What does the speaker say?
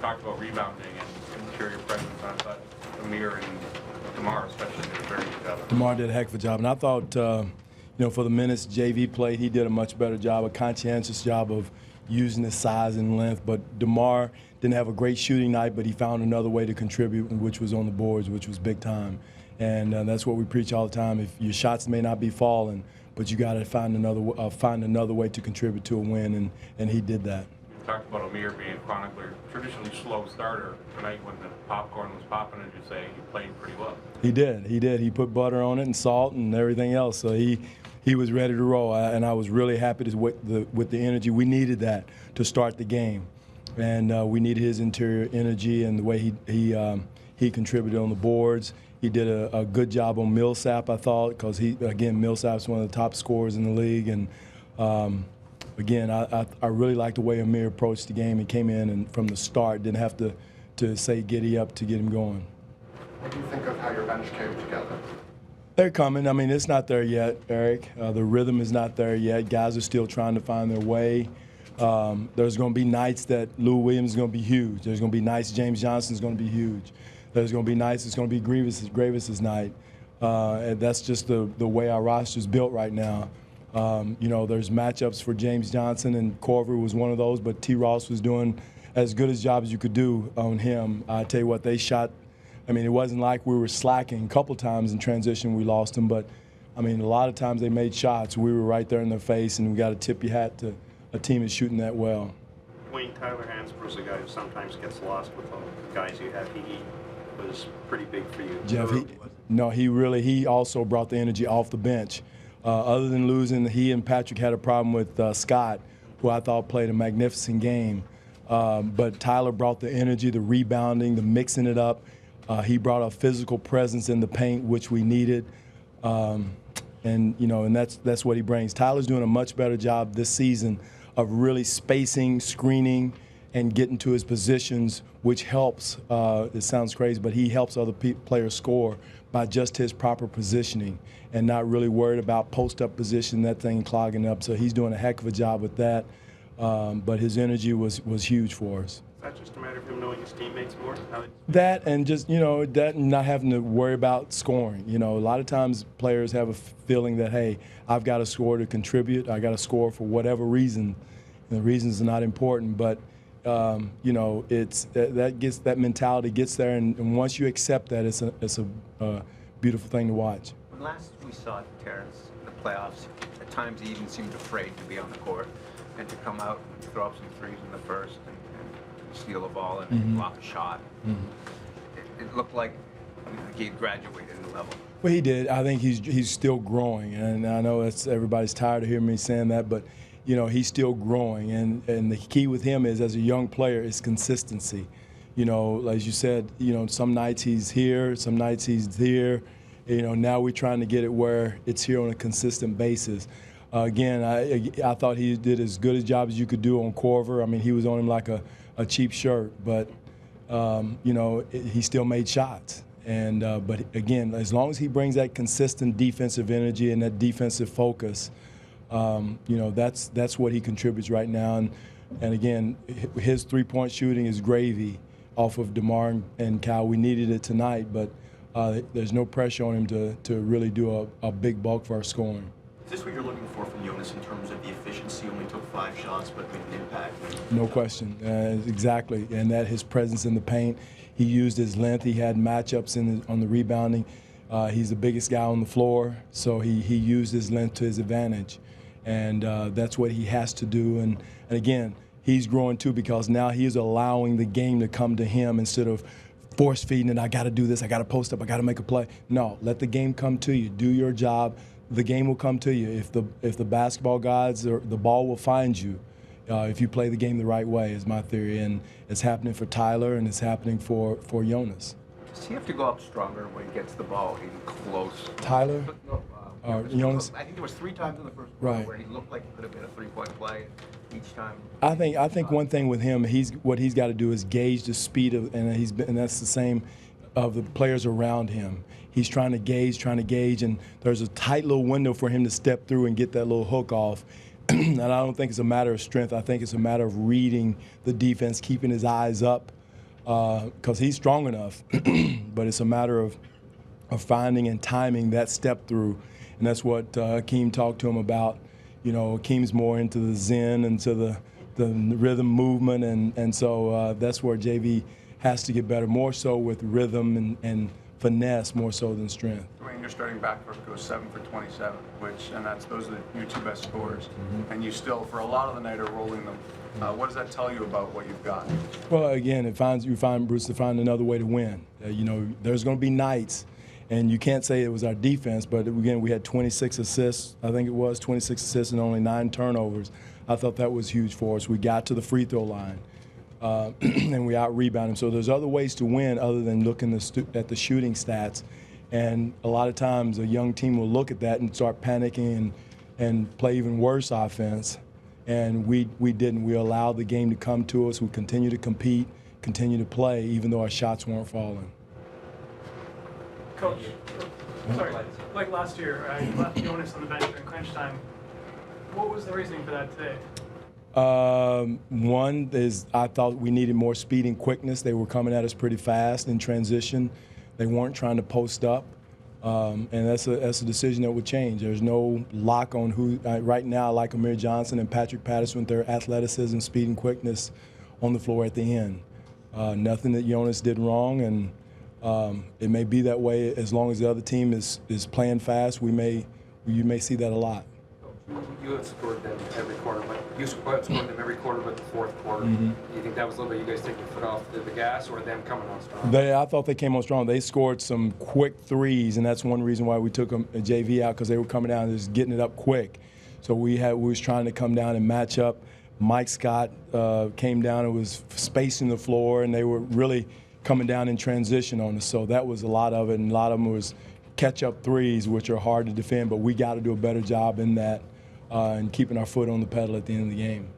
talked about rebounding and interior presence. I thought Amir and DeMar especially did a very good job. DeMar did a heck of a job, and I thought, for the minutes JV played, he did a much better job, a conscientious job of using his size and length. But DeMar didn't have a great shooting night, but he found another way to contribute, which was on the boards, which was big time. And that's what we preach all the time. If your shots may not be falling, but you got to find another way to contribute to a win, and he did that. You talked about Amir being chronically, traditionally slow starter. Tonight when the popcorn was popping, as you say, he played pretty well. He did. He put butter on it and salt and everything else. So he was ready to roll, and I was really happy with the energy. We needed that to start the game, and we needed his interior energy and the way he contributed on the boards. He did a good job on Millsap, I thought, because Millsap's one of the top scorers in the league. And again, I really liked the way Amir approached the game. He came in and from the start didn't have to say giddy up to get him going. What do you think of how your bench came together? They're coming. I mean, it's not there yet, Eric. The rhythm is not there yet. Guys are still trying to find their way. There's going to be nights that Lou Williams is going to be huge. There's going to be nights James Johnson's going to be huge. There's going to be nights it's going to be Gravis's night. And that's just the way our roster's built right now. There's matchups for James Johnson, and Corver was one of those, but T. Ross was doing as good a job as you could do on him. I tell you what, they shot. I mean, it wasn't like we were slacking. A couple times in transition we lost them, but, I mean, a lot of times they made shots. We were right there in their face, and we got to tip your hat to a team that's shooting that well. Dwane, Tyler Hansbrough's a guy who sometimes gets lost with the guys you have. He was pretty big for you. Jeff, he also brought the energy off the bench. Other than losing, he and Patrick had a problem with Scott, who I thought played a magnificent game. But Tyler brought the energy, the rebounding, the mixing it up. He brought a physical presence in the paint, which we needed. And that's what he brings. Tyler's doing a much better job this season of really spacing, screening, and getting to his positions, which helps. It sounds crazy, but he helps other players score by just his proper positioning and not really worried about post-up position, that thing clogging up. So he's doing a heck of a job with that. But his energy was huge for us. Is that just a matter of him knowing his teammates more? That and just, that and not having to worry about scoring. A lot of times players have a feeling that, hey, I've got to score to contribute. I got to score for whatever reason. And the reasons are not important, but it's that mentality gets there, and once you accept that, it's a beautiful thing to watch. When last we saw Terrence in the playoffs, at times he even seemed afraid to be on the court and to come out and throw up some threes in the first and steal a ball and block a shot. It looked like he had graduated in level. Well, he did. I think he's still growing, and I know everybody's tired of hearing me saying that, but he's still growing, and the key with him is, as a young player, is consistency. As you said, some nights he's here, some nights he's here. Now we're trying to get it where it's here on a consistent basis. Again, I thought he did as good a job as you could do on Corver. I mean, he was on him like a cheap shirt, but he still made shots. And but again, as long as he brings that consistent defensive energy and that defensive focus, that's what he contributes right now. And again, his three-point shooting is gravy off of DeMar and Kyle. We needed it tonight, but there's no pressure on him to really do a big bulk for our scoring. Is this what you're looking for from Jonas in terms of the efficiency? Only took 5 shots, but made an impact. No question, exactly. And that his presence in the paint, he used his length. He had matchups on the rebounding. He's the biggest guy on the floor, so he used his length to his advantage. And that's what he has to do. And again, he's growing too, because now he's allowing the game to come to him instead of force feeding it. I got to do this. I got to post up. I got to make a play. No, let the game come to you. Do your job. The game will come to you. If the basketball gods, or the ball will find you if you play the game the right way, is my theory. And it's happening for Tyler, and it's happening for Jonas. Does he have to go up stronger when he gets the ball in close? Tyler? Jonas? I think there was 3 times in the first quarter where he looked like it could have been a 3-point play each time. I think one thing with him, what he's got to do is gauge the speed of, and that's the same of the players around him. He's trying to gauge, and there's a tight little window for him to step through and get that little hook off. And I don't think it's a matter of strength. I think it's a matter of reading the defense, keeping his eyes up, because he's strong enough. But it's a matter of finding and timing that step through. And that's what Akeem talked to him about. You know, Akeem's more into the zen and to the rhythm movement, and so that's where JV has to get better, more so with rhythm and finesse more so than strength. Dwane, your starting backcourt goes 7 for 27, those are your 2 best scorers, and you still, for a lot of the night, are rolling them. What does that tell you about what you've got? Well, again, you find Bruce to find another way to win. You know, there's going to be nights, and you can't say it was our defense, but again, we had 26 assists. I think it was 26 assists and only 9 turnovers. I thought that was huge for us. We got to the free throw line, and we out-rebounded. So there's other ways to win other than looking at the shooting stats. And a lot of times a young team will look at that and start panicking and play even worse offense. And we didn't. We allowed the game to come to us. We continued to compete, continue to play, even though our shots weren't falling. Coach, sorry, like last year, you left Jonas on the bench during crunch time. What was the reasoning for that today? One is I thought we needed more speed and quickness. They were coming at us pretty fast in transition. They weren't trying to post up, and that's a decision that would change. There's no lock on who right now. I like Amir Johnson and Patrick Patterson with their athleticism, speed, and quickness on the floor at the end. Nothing that Jonas did wrong, and it may be that way as long as the other team is playing fast. You may see that a lot. You have scored them every quarter, but you scored them every quarter but the fourth quarter. Do you think that was a little bit you guys taking your foot off the gas, or them coming on strong? I thought they came on strong. They scored some quick threes, and that's one reason why we took a JV out, because they were coming down and just getting it up quick. So we was trying to come down and match up. Mike Scott came down and was spacing the floor, and they were really coming down in transition on us. So that was a lot of it, and a lot of them was catch-up threes, which are hard to defend, but we got to do a better job in that and keeping our foot on the pedal at the end of the game.